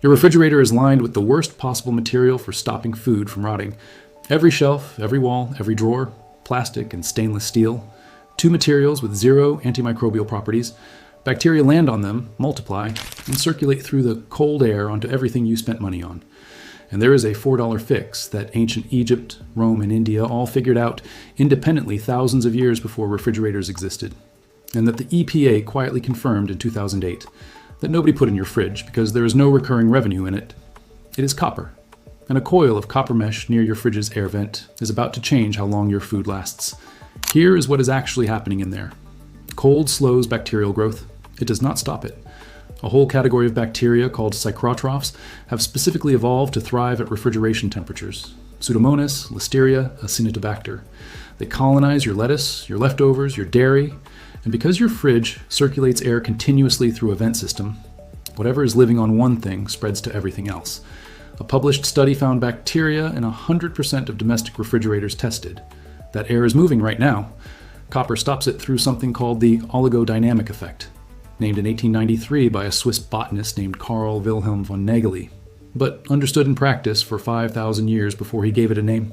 Your refrigerator is lined with the worst possible material for stopping food from rotting. Every shelf, every wall, every drawer, plastic and stainless steel. Two materials with zero antimicrobial properties. Bacteria land on them, multiply, and circulate through the cold air onto everything you spent money on. And there is a $4 fix that ancient Egypt, Rome, and India all figured out independently thousands of years before refrigerators existed, and that the EPA quietly confirmed in 2008, that nobody put in your fridge because there is no recurring revenue in it. It is copper, and a coil of copper mesh near your fridge's air vent is about to change how long your food lasts. Here is what is actually happening in there. Cold slows bacterial growth. It does not stop it. A whole category of bacteria called psychrotrophs have specifically evolved to thrive at refrigeration temperatures. Pseudomonas, Listeria, Acinetobacter. They colonize your lettuce, your leftovers, your dairy, and because your fridge circulates air continuously through a vent system, whatever is living on one thing spreads to everything else. A published study found bacteria in 100% of domestic refrigerators tested. That air is moving right now. Copper stops it through something called the oligodynamic effect, named in 1893 by a Swiss botanist named Carl Wilhelm von Nageli, but understood in practice for 5,000 years before he gave it a name.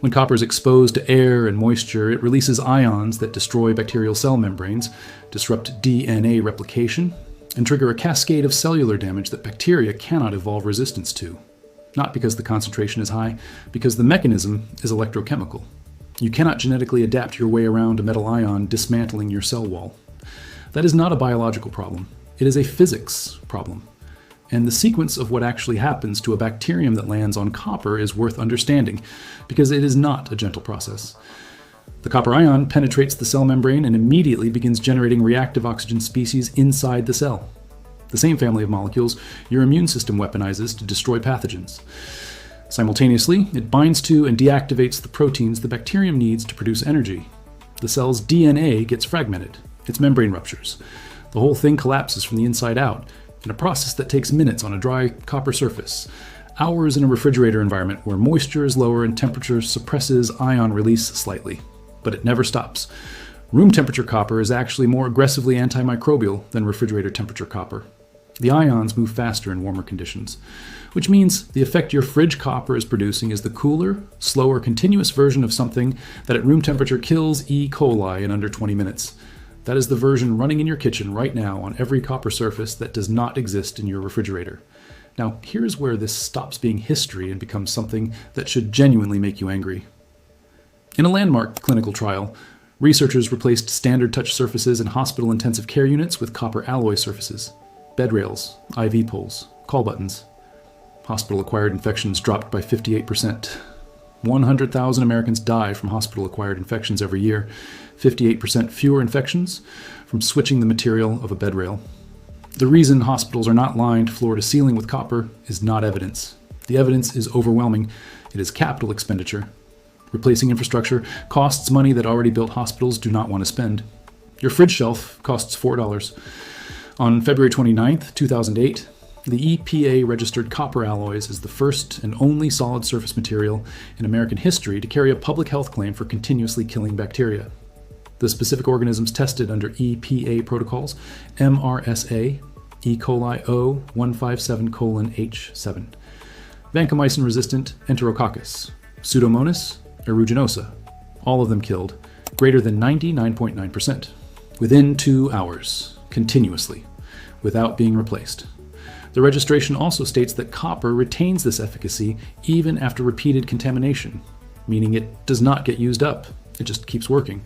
When copper is exposed to air and moisture, it releases ions that destroy bacterial cell membranes, disrupt DNA replication, and trigger a cascade of cellular damage that bacteria cannot evolve resistance to. Not because the concentration is high, because the mechanism is electrochemical. You cannot genetically adapt your way around a metal ion dismantling your cell wall. That is not a biological problem. It is a physics problem. And the sequence of what actually happens to a bacterium that lands on copper is worth understanding, because it is not a gentle process. The copper ion penetrates the cell membrane and immediately begins generating reactive oxygen species inside the cell. The same family of molecules your immune system weaponizes to destroy pathogens. Simultaneously, it binds to and deactivates the proteins the bacterium needs to produce energy. The cell's DNA gets fragmented. Its membrane ruptures. The whole thing collapses from the inside out, in a process that takes minutes on a dry copper surface, hours in a refrigerator environment where moisture is lower and temperature suppresses ion release slightly. But it never stops. Room temperature copper is actually more aggressively antimicrobial than refrigerator temperature copper. The ions move faster in warmer conditions, which means the effect your fridge copper is producing is the cooler, slower, continuous version of something that at room temperature kills E. coli in under 20 minutes. That is the version running in your kitchen right now on every copper surface that does not exist in your refrigerator. Now, here's where this stops being history and becomes something that should genuinely make you angry. In a landmark clinical trial, researchers replaced standard touch surfaces in hospital intensive care units with copper alloy surfaces, bed rails, IV poles, call buttons. Hospital-acquired infections dropped by 58%. 100,000 Americans die from hospital-acquired infections every year, 58% fewer infections from switching the material of a bed rail. The reason hospitals are not lined floor to ceiling with copper is not evidence. The evidence is overwhelming. It is capital expenditure. Replacing infrastructure costs money that already built hospitals do not want to spend. Your fridge shelf costs $4. On February 29th, 2008, the EPA registered copper alloys as the first and only solid surface material in American history to carry a public health claim for continuously killing bacteria. The specific organisms tested under EPA protocols, MRSA, E. coli O157:H7, vancomycin-resistant Enterococcus, Pseudomonas aeruginosa, all of them killed, greater than 99.9%, within 2 hours, continuously, without being replaced. The registration also states that copper retains this efficacy even after repeated contamination, meaning it does not get used up. It just keeps working.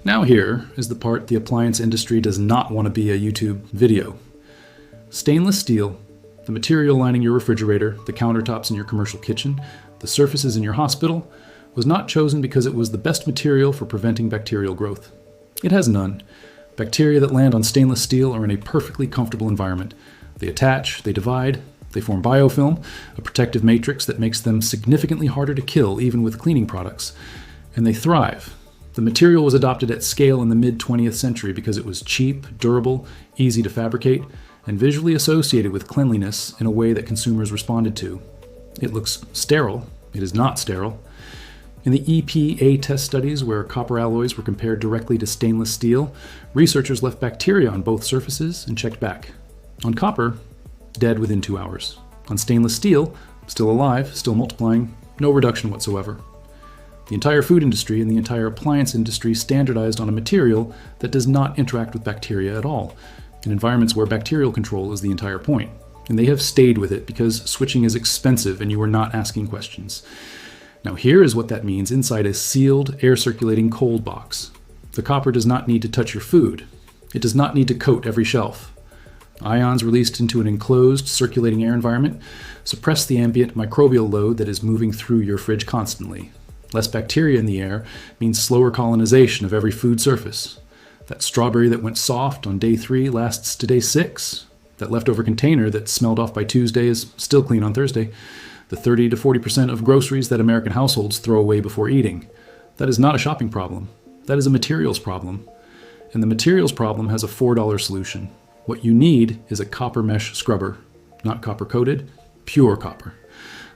Now here is the part the appliance industry does not want to be a YouTube video. Stainless steel, the material lining your refrigerator, the countertops in your commercial kitchen, the surfaces in your hospital, was not chosen because it was the best material for preventing bacterial growth. It has none. Bacteria that land on stainless steel are in a perfectly comfortable environment. They attach, they divide, they form biofilm, a protective matrix that makes them significantly harder to kill even with cleaning products, and they thrive. The material was adopted at scale in the mid-20th century because it was cheap, durable, easy to fabricate, and visually associated with cleanliness in a way that consumers responded to. It looks sterile. It is not sterile. In the EPA test studies where copper alloys were compared directly to stainless steel, researchers left bacteria on both surfaces and checked back. On copper, dead within 2 hours. On stainless steel, still alive, still multiplying, no reduction whatsoever. The entire food industry and the entire appliance industry standardized on a material that does not interact with bacteria at all, in environments where bacterial control is the entire point. And they have stayed with it because switching is expensive and you are not asking questions. Now here is what that means inside a sealed, air-circulating cold box. The copper does not need to touch your food. It does not need to coat every shelf. Ions released into an enclosed, circulating air environment suppress the ambient microbial load that is moving through your fridge constantly. Less bacteria in the air means slower colonization of every food surface. That strawberry that went soft on day 3 lasts to day 6. That leftover container that smelled off by Tuesday is still clean on Thursday. The 30 to 40% of groceries that American households throw away before eating. That is not a shopping problem. That is a materials problem. And the materials problem has a $4 solution. What you need is a copper mesh scrubber. Not copper coated, pure copper.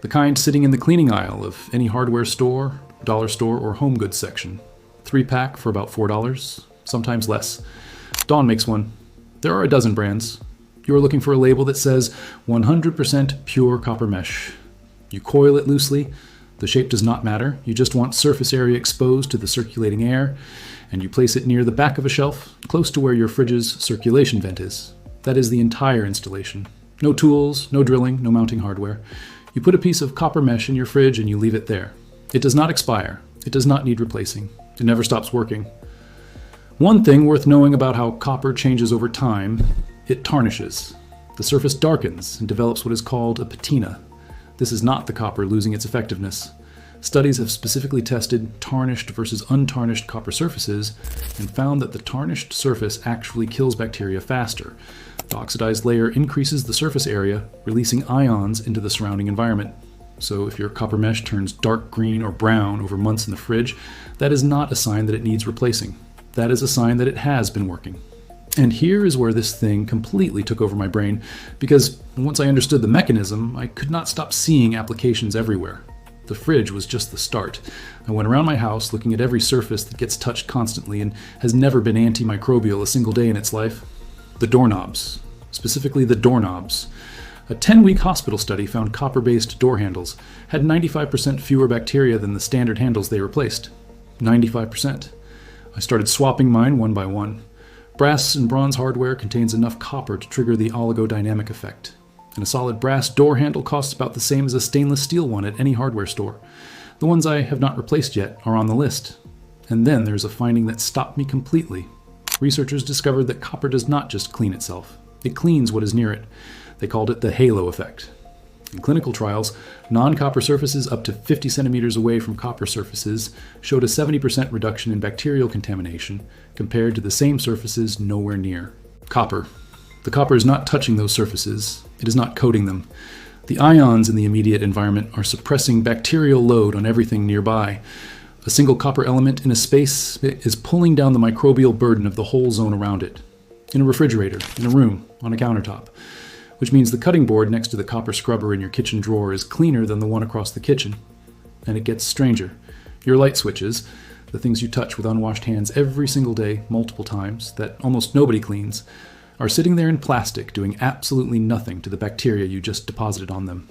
The kind sitting in the cleaning aisle of any hardware store, dollar store, or home goods section. 3-pack for about $4, sometimes less. Dawn makes one. There are a dozen brands. You are looking for a label that says 100% pure copper mesh. You coil it loosely. The shape does not matter. You just want surface area exposed to the circulating air, and you place it near the back of a shelf, close to where your fridge's circulation vent is. That is the entire installation. No tools, no drilling, no mounting hardware. You put a piece of copper mesh in your fridge and you leave it there. It does not expire. It does not need replacing. It never stops working. One thing worth knowing about how copper changes over time, it tarnishes. The surface darkens and develops what is called a patina. This is not the copper losing its effectiveness. Studies have specifically tested tarnished versus untarnished copper surfaces and found that the tarnished surface actually kills bacteria faster. The oxidized layer increases the surface area, releasing ions into the surrounding environment. So if your copper mesh turns dark green or brown over months in the fridge, that is not a sign that it needs replacing. That is a sign that it has been working. And here is where this thing completely took over my brain, because once I understood the mechanism, I could not stop seeing applications everywhere. The fridge was just the start. I went around my house looking at every surface that gets touched constantly and has never been antimicrobial a single day in its life. The doorknobs, specifically the doorknobs. A 10-week hospital study found copper-based door handles had 95% fewer bacteria than the standard handles they replaced. 95%. I started swapping mine one by one. Brass and bronze hardware contains enough copper to trigger the oligodynamic effect. And a solid brass door handle costs about the same as a stainless steel one at any hardware store. The ones I have not replaced yet are on the list. And then there's a finding that stopped me completely. Researchers discovered that copper does not just clean itself. It cleans what is near it. They called it the halo effect. In clinical trials, non-copper surfaces up to 50 centimeters away from copper surfaces showed a 70% reduction in bacterial contamination compared to the same surfaces nowhere near. Copper. The copper is not touching those surfaces. It is not coating them. The ions in the immediate environment are suppressing bacterial load on everything nearby. A single copper element in a space is pulling down the microbial burden of the whole zone around it. In a refrigerator, in a room, on a countertop. Which means the cutting board next to the copper scrubber in your kitchen drawer is cleaner than the one across the kitchen. And it gets stranger. Your light switches, the things you touch with unwashed hands every single day, multiple times, that almost nobody cleans, are sitting there in plastic doing absolutely nothing to the bacteria you just deposited on them.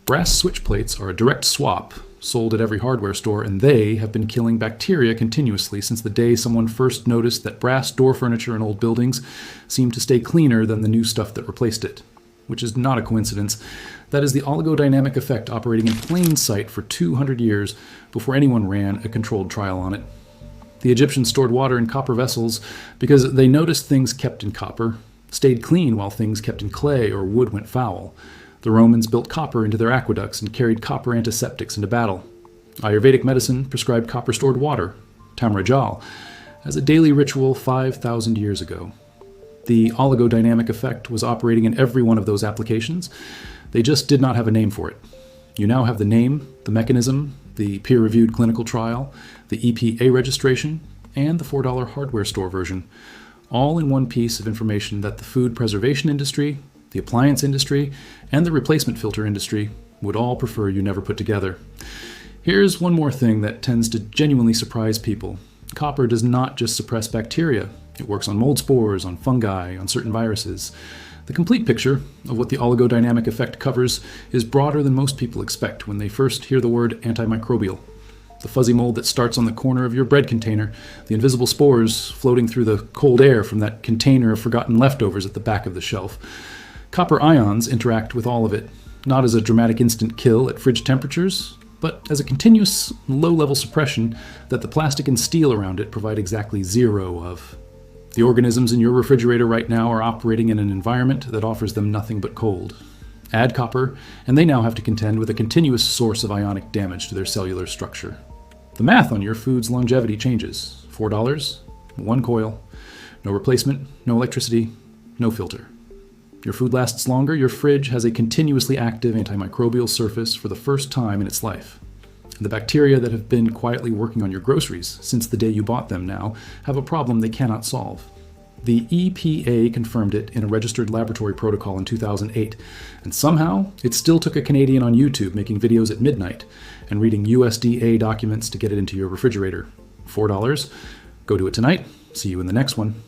Brass switch plates are a direct swap, sold at every hardware store, and they have been killing bacteria continuously since the day someone first noticed that brass door furniture in old buildings seemed to stay cleaner than the new stuff that replaced it. Which is not a coincidence. That is the oligodynamic effect operating in plain sight for 200 years before anyone ran a controlled trial on it. The Egyptians stored water in copper vessels because they noticed things kept in copper stayed clean while things kept in clay or wood went foul. The Romans built copper into their aqueducts and carried copper antiseptics into battle. Ayurvedic medicine prescribed copper-stored water, tamrajal, as a daily ritual 5,000 years ago. The oligodynamic effect was operating in every one of those applications. They just did not have a name for it. You now have the name, the mechanism, the peer-reviewed clinical trial, the EPA registration, and the $4 hardware store version, all in one piece of information that the food preservation industry, the appliance industry, and the replacement filter industry would all prefer you never put together. Here's one more thing that tends to genuinely surprise people. Copper does not just suppress bacteria. It works on mold spores, on fungi, on certain viruses. The complete picture of what the oligodynamic effect covers is broader than most people expect when they first hear the word antimicrobial. The fuzzy mold that starts on the corner of your bread container, the invisible spores floating through the cold air from that container of forgotten leftovers at the back of the shelf. Copper ions interact with all of it, not as a dramatic instant kill at fridge temperatures, but as a continuous low-level suppression that the plastic and steel around it provide exactly zero of. The organisms in your refrigerator right now are operating in an environment that offers them nothing but cold. Add copper, and they now have to contend with a continuous source of ionic damage to their cellular structure. The math on your food's longevity changes. $4, 1 coil, no replacement, no electricity, no filter. Your food lasts longer, your fridge has a continuously active antimicrobial surface for the first time in its life. And the bacteria that have been quietly working on your groceries since the day you bought them now have a problem they cannot solve. The EPA confirmed it in a registered laboratory protocol in 2008, and somehow it still took a Canadian on YouTube making videos at midnight and reading USDA documents to get it into your refrigerator. $4. Go do it tonight. See you in the next one.